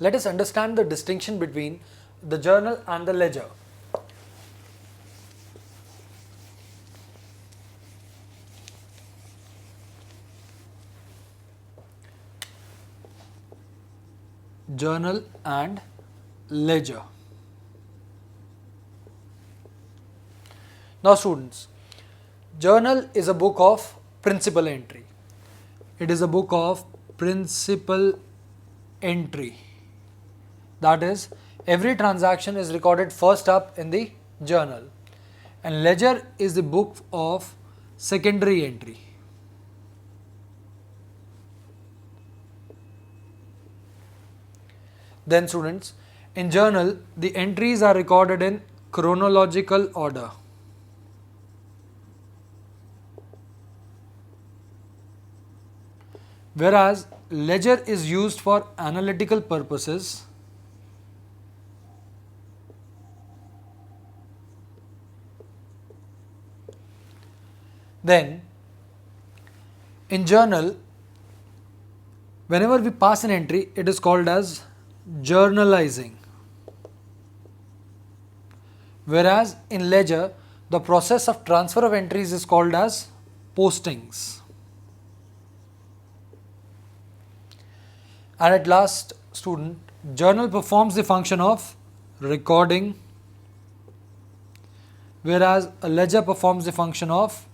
let us understand the distinction between the journal and the ledger. Journal and ledger. Now students, journal is a book of principal entry. It is a book of principal entry. That is, every transaction is recorded first up in the journal, and ledger is the book of secondary entry. Then students, in journal, the entries are recorded in chronological order. Whereas ledger is used for analytical purposes. Then, in journal, whenever we pass an entry, it is called as journalizing. Whereas in ledger, the process of transfer of entries is called as postings. And at last, student, journal performs the function of recording, whereas a ledger performs the function of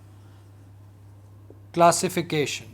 classification.